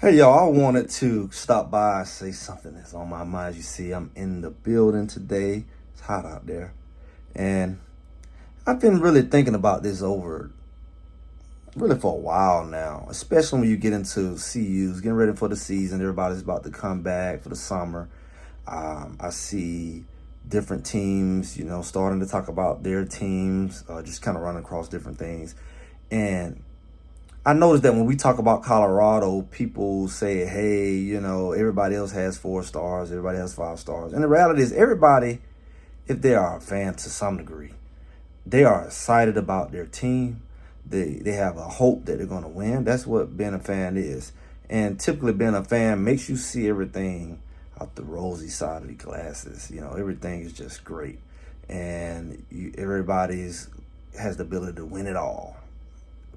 Hey y'all, I wanted to stop by and say something that's on my mind. As you see, I'm in the building today. It's hot out there. And I've been really thinking about this over really for a while now, especially when you get into CUs, getting ready for the season. Everybody's about to come back for the summer. I see different teams, starting to talk about their teams, just kind of running across different things. And I noticed that when we talk about Colorado, people say, hey, everybody else has 4 stars, everybody has 5 stars. And the reality is everybody, if they are a fan to some degree, they are excited about their team. They have a hope that they're going to win. That's what being a fan is. And typically being a fan makes you see everything out the rosy side of the glasses. Everything is just great. And everybody has the ability to win it all.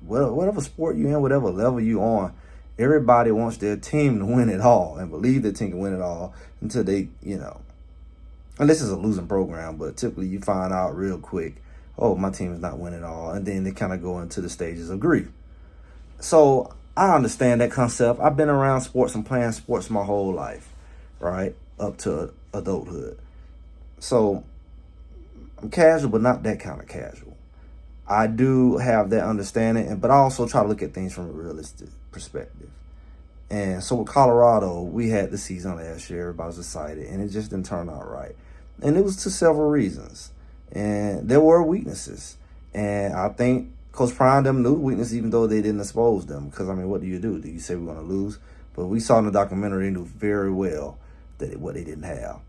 Whatever sport you're in, whatever level you're on, everybody wants their team to win it all and believe their team can win it all until they, and this is a losing program, but typically you find out real quick, oh, my team is not winning it all. And then they kind of go into the stages of grief. So I understand that concept. I've been around sports and playing sports my whole life, right? Up to adulthood. So I'm casual, but not that kind of casual. I do have that understanding, but I also try to look at things from a realistic perspective. And so with Colorado, we had the season last year. Everybody was excited, and it just didn't turn out right. And it was to several reasons. And there were weaknesses. And I think Coach Prime them knew the weakness, even though they didn't expose them. Because, what do? Do you say we're going to lose? But we saw in the documentary, they knew very well what they didn't have.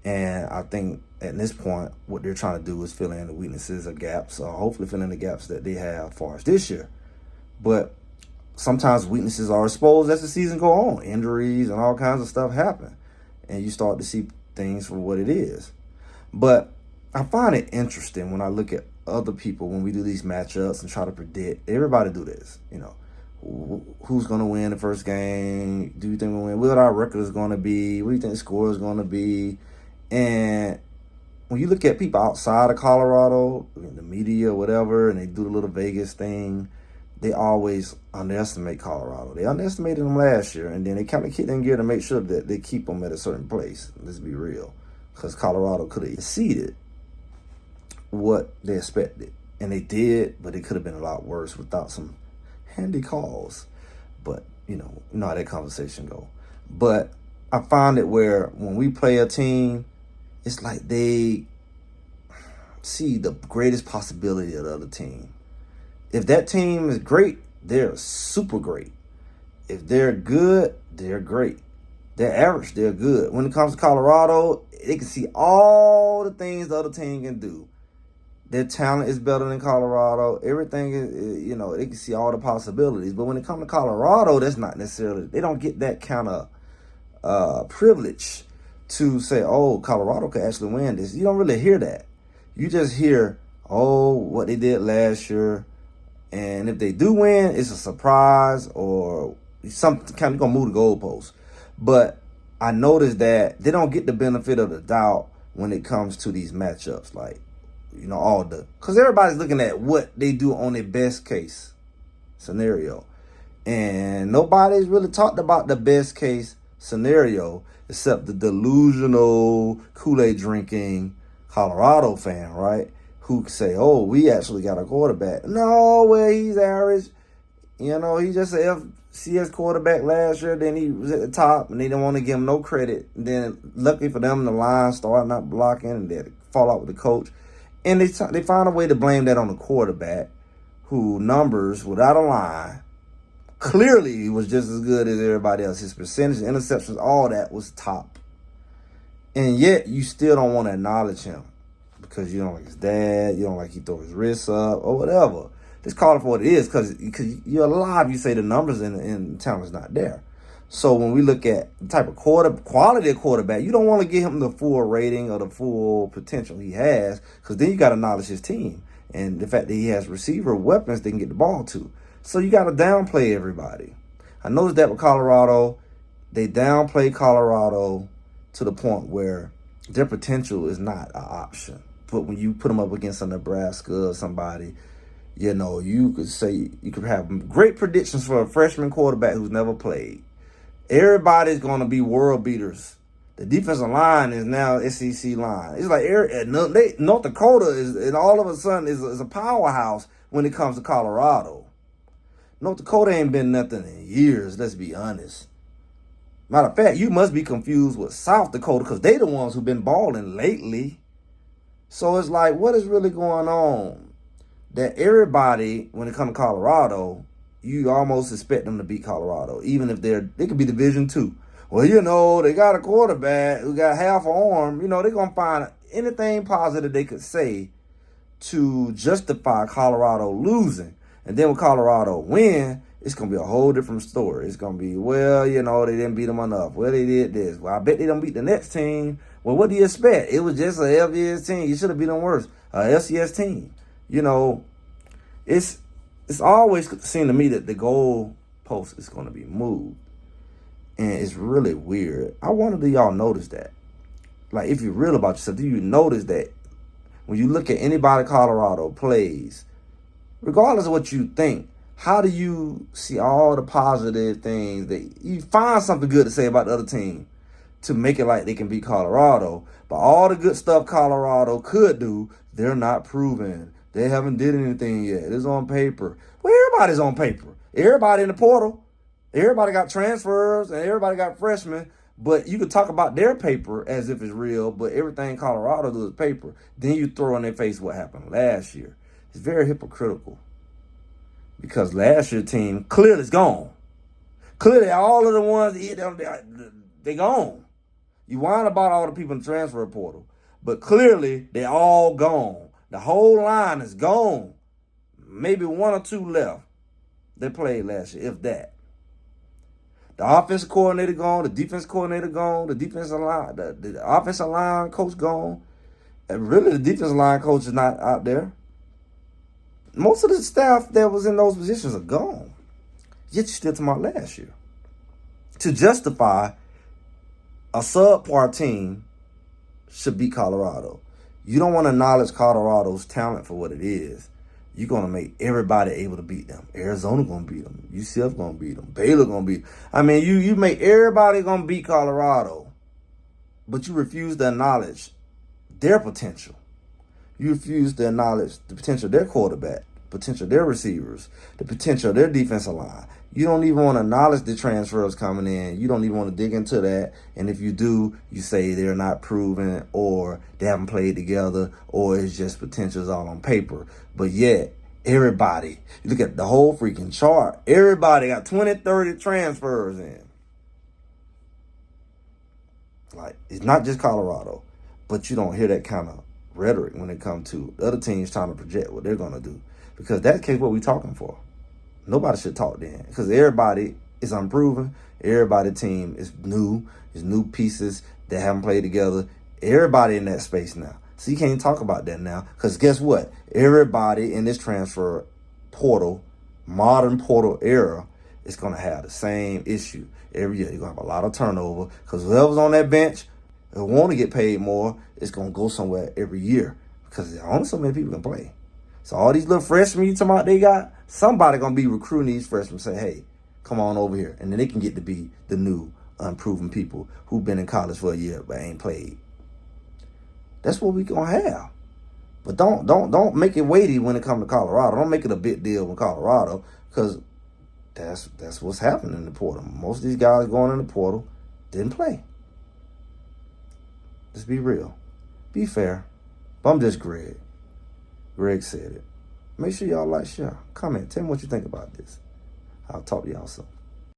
And I think at this point, what they're trying to do is fill in the weaknesses or gaps, or hopefully fill in the gaps that they have as far as this year. But sometimes weaknesses are exposed as the season go on. Injuries and all kinds of stuff happen. And you start to see things for what it is. But I find it interesting when I look at other people, when we do these matchups and try to predict. Everybody do this, who's going to win the first game? Do you think we'll win? What our record is going to be? What do you think the score is going to be? And when you look at people outside of Colorado, in the media or whatever, and they do the little Vegas thing, they always underestimate Colorado. They underestimated them last year, and then they kind of kick in gear to make sure that they keep them at a certain place. Let's be real. Because Colorado could have exceeded what they expected. And they did, but it could have been a lot worse without some handy calls. But, you know how that conversation go. But I find it where when we play a team, it's like they see the greatest possibility of the other team. If that team is great, they're super great. If they're good, they're great. They're average, they're good. When it comes to Colorado, they can see all the things the other team can do. Their talent is better than Colorado. Everything is, they can see all the possibilities. But when it comes to Colorado, that's not necessarily, they don't get that kind of privilege to say, oh, Colorado could actually win this. You don't really hear that. You just hear, oh, what they did last year. And if they do win, it's a surprise or something kind of going to move the goalposts. But I noticed that they don't get the benefit of the doubt when it comes to these matchups. Like, because everybody's looking at what they do on their best case scenario. And nobody's really talked about the best case scenario except the delusional Kool-Aid drinking Colorado fan, right? Who say, oh, we actually got a quarterback. No, well, he's average. He just a FCS quarterback last year. Then he was at the top, and they didn't want to give him no credit. And then, luckily for them, the line started not blocking, and they had to fall out with the coach. And they found a way to blame that on the quarterback, who numbers, without a line, clearly was just as good as everybody else. His percentage, interceptions, all that was top. And yet, you still don't want to acknowledge him because you don't like his dad, you don't like he throw his wrists up, or whatever. Just call it for what it is, because you're alive. You say the numbers and talent is not there. So when we look at the type of quality of quarterback, you don't want to give him the full rating or the full potential he has, because then you got to acknowledge his team and the fact that he has receiver weapons they can get the ball to. So you got to downplay everybody. I noticed that with Colorado, they downplay Colorado to the point where their potential is not an option. But when you put them up against a Nebraska or somebody, you could have great predictions for a freshman quarterback who's never played. Everybody's going to be world beaters. The defensive line is now SEC line. It's like North Dakota is, and all of a sudden is a powerhouse when it comes to Colorado. North Dakota ain't been nothing in years, let's be honest. Matter of fact, you must be confused with South Dakota because they the ones who've been balling lately. So it's like, what is really going on? That everybody, when it comes to Colorado, you almost expect them to beat Colorado, even if they could be Division II. Well, you know, they got a quarterback who got half an arm. You know, they're going to find anything positive they could say to justify Colorado losing. And then when Colorado win, it's going to be a whole different story. It's going to be, well, you know, they didn't beat them enough. Well, they did this. Well, I bet they don't beat the next team. Well, what do you expect? It was just a FBS team. You should have beat them worse. A FCS team. You know, it's always seemed to me that the goal post is going to be moved. And it's really weird. I wonder, do y'all notice that? Like, if you're real about yourself, do you notice that when you look at anybody Colorado plays, regardless of what you think, how do you see all the positive things that you find something good to say about the other team to make it like they can beat Colorado? But all the good stuff Colorado could do, they're not proving. They haven't did anything yet. It's on paper. Well, everybody's on paper. Everybody in the portal. Everybody got transfers and everybody got freshmen. But you could talk about their paper as if it's real, but everything Colorado does is paper. Then you throw in their face what happened last year. It's very hypocritical. Because last year's team clearly is gone. Clearly, all of the ones, they gone. You whine about all the people in the transfer portal. But clearly, they're all gone. The whole line is gone. Maybe one or two left that played last year, if that. The offensive coordinator gone, the defense coordinator gone, the defensive line, the offensive line coach gone. And really, the defensive line coach is not out there. Most of the staff that was in those positions are gone. Yet you still talking about last year. To justify a subpar team should beat Colorado. You don't want to acknowledge Colorado's talent for what it is. You're going to make everybody able to beat them. Arizona going to beat them. UCF going to beat them. Baylor going to beat them. I mean, you make everybody going to beat Colorado, but you refuse to acknowledge their potential. You refuse to acknowledge the potential of their quarterback, the potential of their receivers, the potential of their defensive line. You don't even want to acknowledge the transfers coming in. You don't even want to dig into that. And if you do, you say they're not proven or they haven't played together or it's just potentials all on paper. But yet, everybody, you look at the whole freaking chart, everybody got 20, 30 transfers in. Like, it's not just Colorado, but you don't hear that kind of rhetoric when it comes to the other teams trying to project what they're going to do. Because that's the case what we're talking for. Nobody should talk then. Because everybody is unproven. Everybody team is new. There's new pieces that haven't played together. Everybody in that space now. So you can't talk about that now. Because guess what? Everybody in this transfer portal, modern portal era, is going to have the same issue. Every year, you're going to have a lot of turnover. Because whoever's on that bench who want to get paid more, it's going to go somewhere every year. Because there are only so many people can play. So all these little freshmen you talking about they got, somebody going to be recruiting these freshmen and say, hey, come on over here. And then they can get to be the new unproven people who've been in college for a year but ain't played. That's what we going to have. But don't make it weighty when it comes to Colorado. Don't make it a big deal with Colorado because that's what's happening in the portal. Most of these guys going in the portal didn't play. Let's be real. Be fair. But I'm just Greg. Greg said it. Make sure y'all like, share, comment. Tell me what you think about this. I'll talk to y'all soon.